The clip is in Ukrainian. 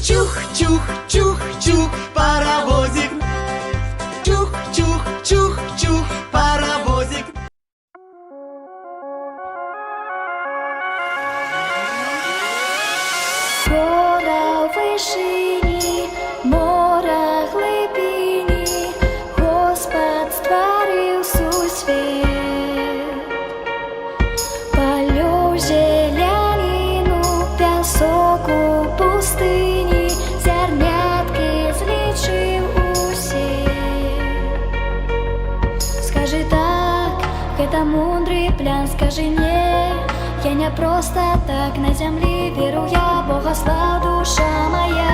Чух-чух-чух-чух, паровозик. Чух-чух-чух-чух, паровозик. Гора в вишині, мора глибині, Господь створив сусвіт. Полю зеленину, пясок у пустині, зернятки злічив усі. Скажи так, это мудрый план, скажи не. Я не просто так на землі віру, я Бога слав, душа моя.